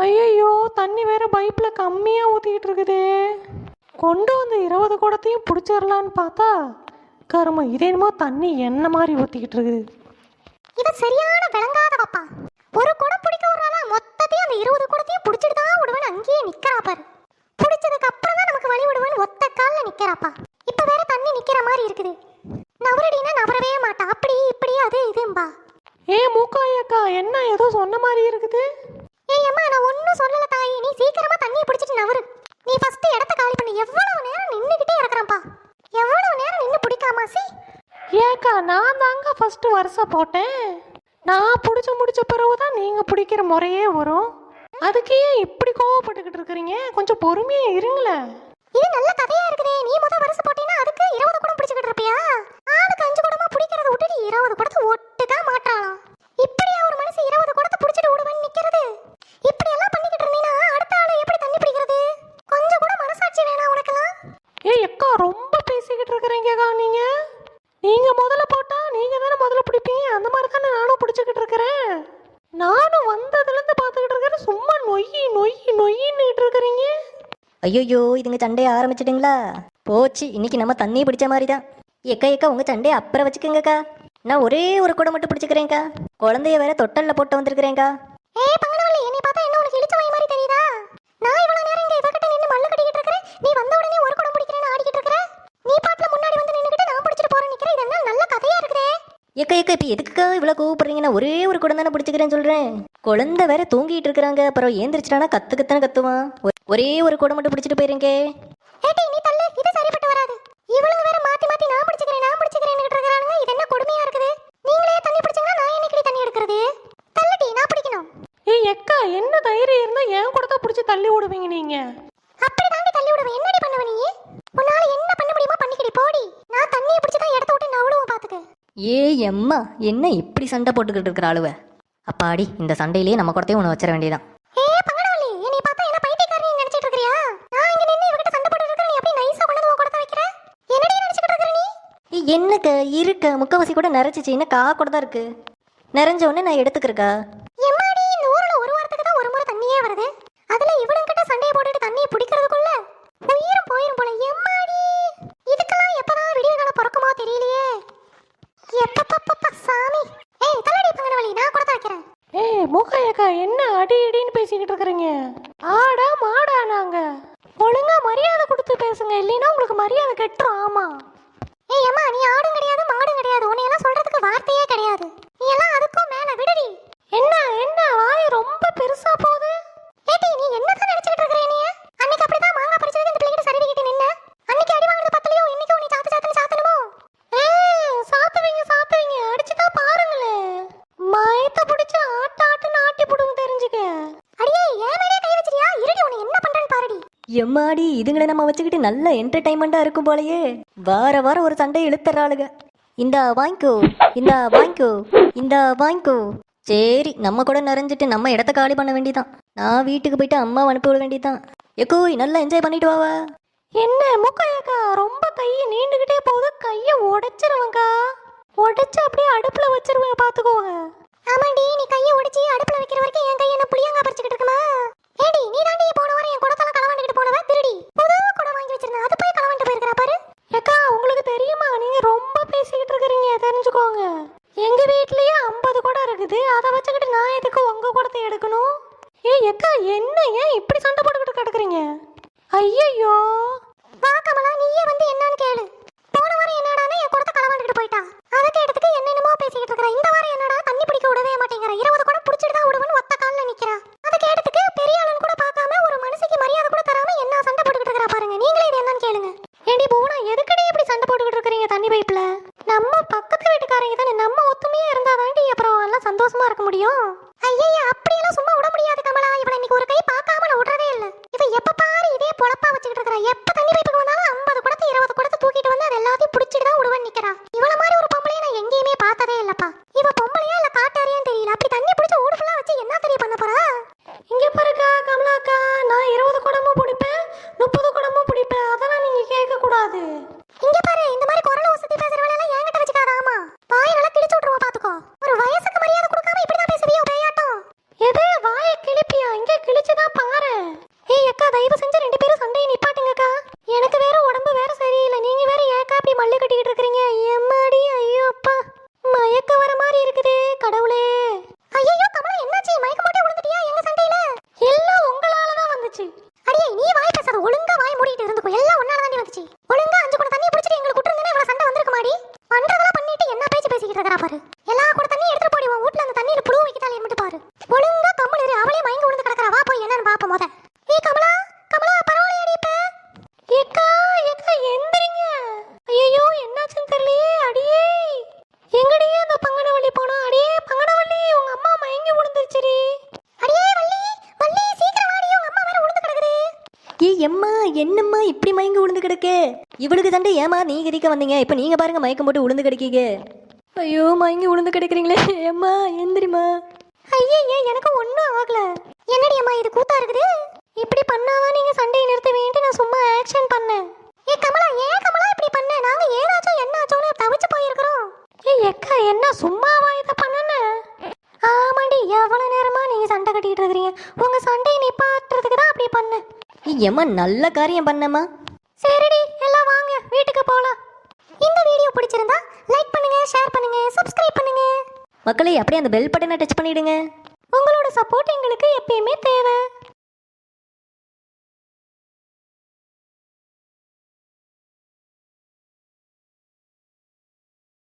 ஐயையோ, தண்ணி வேற பைப்பில் கம்மியாக ஊற்றிக்கிட்டு இருக்குதே. கொண்டு வந்து 20 குடத்தையும் பிடிச்சிடலான்னு பார்த்தா கரும இதே என்னமோ தண்ணி என்ன மாதிரி ஊற்றிக்கிட்டு இருக்குது. இது சரியான விளங்காத பாப்பா. ஒரு குடம் பிடிக்க விடுறாளா, மொத்தத்தையும் அந்த 20 குடத்தையும் பிடிச்சிட்டு தான் விடுவேன்னு அங்கேயே நிக்கிறா பாரு. பிடிச்சதுக்கு அப்புறம் தான் நமக்கு வழி விடுவேன்னு ஒத்த காலில் நிக்கிறாப்பா. இப்ப வேற தண்ணி நிக்கிற மாதிரி இருக்குது. நவரடினா நவரவே மாட்டா, அப்படி இப்படி அது இதும்பா. மூக்காயக்கா, என்ன ஏதோ சொன்ன மாதிரி இருக்குது. அம்மா, நான் ஒன்னும் சொல்லல தாயி. நீ சீக்கிரமா தண்ணியை பிடிச்சிட்டு நவரு. நீ ஃபர்ஸ்ட் இடத்த காலி பண்ணு. எவ்வளவு நேரம் நின்னுகிட்டே இருக்கிறான்ப்பா. எவ்வளவு நேரம் நின்று பிடிக்காமா? ஏக்கா, நான் தாங்க ஃபர்ஸ்ட் வருஷம் போட்டேன். நான் பிடிச்சி முடிச்ச பிறகுதான் நீங்க பிடிக்கிற முறையே வரும். அதுக்கு ஏன் இப்படி கோவப்பட்டுக்கிட்டு இருக்கிறீங்க? கொஞ்சம் பொறுமையா இருங்களேன். இது நல்ல கதையா இருக்குதே. நீ முதல் வருஷம் போட்டீங்கன்னா அதுக்கு 20 குடம் பிடிச்சிக்கிட்டு இருப்பியா? ஆளுக்கு 5 குடமா பிடிக்கிறத விட்டுட்டு 20 குடத்தை ஒட்டுக்கா மாட்டாளாம். இப்படியா ஒரு மனுஷன் 20 குடத்தை பிடிச்சிட்டு விடுவேன்னு நிக்கிறது? இப்படி எல்லாம் பண்ணிக்கிட்டு இருந்தீங்கன்னா அடுத்த ஆளு எப்படி தண்ணி பிடிக்கிறது? கொஞ்சம் கூட மனசாட்சி வேணாம் உனக்கெல்லாம்? அக்கா, ரொம்ப பேசிக்கிட்டு இருக்கிறீங்கக்கா. நீங்க முதல்ல போட்டா நீங்க தானே முதல்ல பிடிப்பீங்க. அந்த மாதிரி தானே நானும் பிடிச்சிக்கிட்டு இருக்கிறேன். நானும் வந்ததுலேருந்து பார்த்துக்கிட்டு இருக்கிறேன். சும்மா நொய்யின்னு இருக்கிறீங்க. ஐயோ, இதுங்க சண்டையை ஆரம்பிச்சிட்டிங்களா? போச்சு, இன்னைக்கு நம்ம தண்ணி பிடிச்ச மாதிரி தான். எக்கா உங்கள் சண்டையை அப்புறம் வச்சுக்கோங்கக்கா. நான் ஒரே ஒரு குடம் மட்டும் பிடிச்சிக்கிறேங்க்கா. குழந்தைய வேற தொட்டல்ல போட்டு வந்திருக்கிறேங்க்கா. பங்கனவள்ளி, என்னை பார்த்தா என்ன உனக்கு இழுச்ச வாய் மாதிரி தெரியுதா? நான் இவ்வளவு நேரம் இங்க இவகிட்ட நின்னு மல்லு கட்டிக்கிட்டு இருக்கறேன். நீ வந்த உடனே ஒரு குடம் பிடிக்கிறேன்னு ஆடிக்கிட்டு இருக்கற. நீ பாட்டுல முன்னாடி வந்து நின்னுக்கிட்டு நான் பிடிச்சிட்டு போறேன்னு நிக்கிற. இது என்ன நல்ல கதையா இருக்குதே. எக்கா இப்போ எதுக்குக்கா இவ்வளோ கோவப்படுறீங்க? நான் ஒரே ஒரு குடம் தானே பிடிச்சிக்கிறேன்னு சொல்கிறேன். குழந்தை வேற தூங்கிட்டு இருக்கிறாங்க. அப்புறம் ஏந்திரிச்சிட்டானா கத்துக்கத்தானே கத்துவான். ஒரே ஒரு குடம் மட்டும் பிடிச்சிட்டு போயிருங்க. ஏடி, நீ தள்ளு. இது சரிப்பட்டு வராது. இவளுங்க வேற மாத்தி நான் பிடிச்சிக்கிறேன்னு இருக்கறானுங்க. இது என்ன கொடுமையா இருக்குது? நீங்களே தண்ணி பிடிச்சீங்கன்னா நான் என்னைக்கு தண்ணி எடுக்கிறது? தள்ளுடி, நான் பிடிக்கணும். அக்கா, என்ன தைரியம் இருந்தா என் கூட தான் பிடிச்சி தள்ளி விடுவீங்க நீங்க? அப்படி தாண்டி தள்ளி விடுவேன். என்னடி பண்ணுவ நீ? உன்னால என்ன பண்ண முடியுமா பண்ணிக்கிடி போடி. நான் தண்ணியை பிடிச்சி தான் இடத்த விட்டு நவளுவும் பாத்துக்க. எம்மா, என்ன இப்படி சண்டை போட்டுக்கிட்டு இருக்கிற ஆளுவ? அப்பாடி, இந்த சண்டையிலேயே நம்ம குடத்தையும் ஒன்று வச்சிட வேண்டியதான். பங்கனவள்ளி, என்னை பார்த்தா என்ன பைத்தியக்காரன்னு நினைச்சிட்டு இருக்கறியா? நான் இங்க நின்னு இவகிட்ட சண்டை போட்டுட்டு இருக்கேன். நீ அப்படியே நைஸா கொண்டு வந்து குடத்தை வைக்கிற. என்னடி நினைச்சிட்டு இருக்கற நீ? என்னக்க இருக்க முக்கவாசி கூட நிறைச்சிச்சு. என்ன கா கூட தான் இருக்கு. நிறைஞ்ச உடனே நான் எடுத்துக்கிறக்கா. எம்மாடி, இந்த ஊர்ல ஒரு வாரத்துக்கு தான் ஒரு முறை தண்ணியே வருது. அதுல இவனுங்கிட்ட சண்டையை போட்டுட்டு தண்ணியை பிடிக்கிறதுக்குள்ள உயிரும் போயிரும் போல. எம்மாடி, இதுக்கெல்லாம் எப்பதான் விடிய காலம் பிறக்குமோ தெரியலையே. எப்பப்பப்பப்ப சாமி. தள்ளடி பங்கனவள்ளி, நான் குடத்தை வைக்கிறேன். மூக்காயக்கா, என்ன அடின்னு பேசிக்கிட்டு இருக்கிறீங்க? ஆடா மாடா நாங்க? ஒழுங்கா மரியாதை கொடுத்து பேசுங்க, இல்லைன்னா உங்களுக்கு மரியாதை கெட்டுரும். ஆமா. அம்மா, நீ ஆடும் கிடையாது மாடும் கிடையாது. உன்னையெல்லாம் சொல்றதுக்கு வார்த்தையே கிடையாது. நீ எல்லாம் அதுக்கும் மேல விடுடி. என்ன வாய் ரொம்ப பெருசா போகுது? ஏடி, நீ என்னதான் நினைச்சிட்டு இருக்கற? நீ அன்னைக்கு அப்படிதான் மாங்காய் பறிச்சதுக்கு இந்த பிள்ளைகிட்ட சரவிக்கிட்டு நின்ன. அன்னைக்கு அடி வாங்குறது பத்தலையோ? இன்னைக்கு நீ சாத்தணுமோ? சாத்துவீங்க அடிச்சுட்டா பாருங்களே. மயத்தை பிடிச்சு ஆட்டுன்னு ஆட்டி போடுங்க, தெரிஞ்சுக்க. அடியே, ஏன் மேலே கை வச்சிரியா? இருடி, உன்னை என்ன பண்றேன்னு பாருடி. எம்மாடி, இதுங்களை நம்ம வச்சுக்கிட்டு நல்ல என்டர்டைன்மெண்டா இருக்கும் போலயே. வாரம் ஒரு சண்டை இழுத்துறாளுங்க. இந்தா வாங்கிக்கோ. சரி, நம்ம கூட நிறைஞ்சிட்டு நம்ம இடத்த காலி பண்ண வேண்டியதான். நான் வீட்டுக்கு போயிட்டு அம்மா அனுப்பி விட வேண்டியதான். எக்கோய், நல்லா என்ஜாய் பண்ணிட்டு வாவா. என்ன மூக்காயக்கா, ரொம்ப கையை நீண்டுகிட்டே போகுது. கையை உடைச்சிருவங்கா. உடைச்சு அப்படியே அடுப்புல வச்சிருவேன், பாத்துக்கோங்க. ஆமாண்டி, நீ கையை உடைச்சி அடுப்புல வைக்கிற வரைக்கும் என் கையை என்ன புளியங்கா பறிச்சுக்கிட்டு இருக்குமா? ஏடி, நீ தாண்டி போன வாரம் என் குடத்தெல்லாம் களவாண்டுக்கிட்டு போனவ. திருடி புது குடம் வாங்கி வச்சிருந்தேன். அது போய் களவாண்டு போயிருக்கிறா பாரு. ஏக்கா, உங்களுக்கு தெரியுமா? நீங்க ரொம்ப பேசிக்கிட்டு இருக்கிறீங்க, தெரிஞ்சுக்கோங்க. எங்க வீட்லயே 50 குடம் இருக்குது. அதை வச்சுக்கிட்டு நான் எதுக்கு உங்க குடத்தை எடுக்கணும்? ஏக்கா, என்ன ஏன் இப்படி சண்டை போட்டுக்கிட்டு கிடக்குறீங்க? ஐயோ, வா கமலா, நீயே வந்து என்னன்னு கேளு. போன வாரம் என்னடானா என் குடத்தை களவாண்டுக்கிட்டு போயிட்டா. அதுக்கு எடுத்துக்கு என்னென்னமோ பேசிக்கிட்டு இருக்கா. இந்த வாரம் என்னடா தண்ணி பிடிக்க விடவே மாட்டேங்கிறா. 20 குடம் பிடிச்சிட்டு தான் விடுவேன்னு ஒத்த காலில் நிக்கிறா. அதுக்கு எடுத்துக்கு பெரிய ஆளுன்னு கூட பார்க்காம ஒரு மனுஷிக்கு மரியாதை கூட தராம என்ன சண்டை போட்டுக்கிட்டு இருக்கா பாருங்க. நீங்களே இது என்னன்னு கேளுங்க. ஏண்டி பூனா, எதுக்கடி இப்படி சண்டை போட்டுக்கிட்டு இருக்கிறீங்க தண்ணி பைப்ல? நம்ம பக்கத்து வீட்டுக்காரங்க தானே. நம்ம ஒத்துமையா இருந்தா தாண்டி அப்புறம் எல்லாம் சந்தோஷமா இருக்க முடியும். ஐயா, அப்படியெல்லாம் சும்மா விட முடியாது கமலா. இவளை இன்னைக்கு ஒரு கை பார்க்காம நான் விடுறதே இல்லை. இவ எப்ப பாரு இதே பொழப்பா வச்சுக்கிட்டு இருக்கா. எப்ப தண்ணி பைப்புக்கு வந்தாலும் 50 குடத்தை 20 குடத்தை தூக்கிட்டு வந்து அது எல்லாத்தையும் பிடிச்சிட்டு தான் விடுவேன்னு நிக்கிறா. இவள மாதிரி ஒரு பொம்பளையை நான் எங்கேயுமே பார்த்ததே இல்லப்பா. இவ குடிச்சுதான் பாரு. ஏய் அக்கா, தயவு செஞ்சு 2 பேரும் சண்டையை நிப்பாட்டுங்கக்கா. எனக்கு வேற உடம்பு வேற சரியில்லை. நீங்க வேற ஏக்கா அப்படி மல்லு கட்டிக்கிட்டு இருக்கிறீங்க? எம்மாடி, ஐயோ அப்பா, மயக்க வர மாதிரி இருக்குதே கடவுளே. ஐயோ கமலா, என்னாச்சு? மயக்கம் போட்டு விழுந்துட்டியா எங்க சண்டையில? எல்லாம் உங்களால தான் வந்துச்சு. அடியே, நீ வாய் பேசாத, ஒழுங்கா வாய் மூடிட்டு இருந்துக்கோ. எல்லாம் உன்னால தாண்டி வந்துச்சு. ஒழுங்கா 5 குடம் தண்ணி குடிச்சிட்டு எங்களுக்கு விட்டுருந்தேன்னா இவ்வளவு சண்டை வந்திருக்க மாடி. பண்றதெல்லாம் பண்ணிட்டு என்ன பேச்சு பேசிக்கிட்டு இருக்கா பாரு. எல்லா கூட தண்ணி எடுத்துட்டு போடி. உன் வீட்ல அந்த தண்ணியில புழு வைக்கத்தாலே மட்டும் பாரு. ஒழுங்கா கம்முனு இரு. அவளே மயங்கி விழுந்து கிடக்குறா. வா போய் என்னன்னு பாப்போம் முத. ஏய் கமலா, கமலா பரவாயில்லையாடி இப்ப? ஏக்கா ஏக்கா எந்திரிங்க. ஐயோ என்னாச்சுன்னு தெரியலையே. அடியே, எங்கடியே அந்த பங்கனவள்ளி போனா? அடியே பங்கனவள்ளி, உங்க அம்மா மயங்கி விழுந்துருச்சுடி. அடியே வள்ளி, வள்ளி சீக்கிரம் வாடி, உங்க அம்மா வேற விழுந்து கிடக்குது. ஏய் எம்மா, என்னம்மா இப்படி மயங்கி விழுந்து கிடக்கு? இவளுக்கு தாண்டே ஏமா நீங்க எதிக்க வந்தீங்க? இப்போ நீங்க பாருங்க மயக்கம் போட்டு விழுந்து கிடக்கீங்க. ஐயோ மயங்கி விழுந்து கிடக்குறீங்களே. ஏம்மா எந்திரிமா. ஐயே, எனக்கு ஒன்றும் ஆகல. என்னடி அம்மா இது கூத்தா இருக்குது? இப்படி பண்ணாதான் நீங்க சண்டையை நிறுத்துவீன்ட்டு நான் சும்மா ஆக்ஷன் பண்ணேன். ஏ கமலா, ஏன் கமலா இப்படி பண்ண? நாங்க ஏதாச்சும் என்னாச்சும்னு தவிச்சு போயிருக்கிறோம். ஏய் அக்கா, என்ன சும்மாவா இதை பண்ணனே? ஆமாண்டி, எவ்வளவு நேரமா நீங்க சண்டை கட்டிட்டு இருக்கிறீங்க. உங்க சண்டையை நிப்பாட்டுறதுக்கு தான் அப்படி பண்ணேன். ஏய் எம்மா, நல்ல காரியம் பண்ணம்மா. சரிடி, எல்லாம் வாங்க வீட்டுக்கு போலாம். இந்த வீடியோ பிடிச்சிருந்தா லைக் பண்ணுங்க, ஷேர் பண்ணுங்க, சப்ஸ்கிரைப் பண்ணுங்க. மக்களே அப்படியே அந்த பெல் பட்டனை டச் பண்ணிடுங்க. உங்களோட சப்போர்ட் எங்களுக்கு எப்பயுமே தேவை.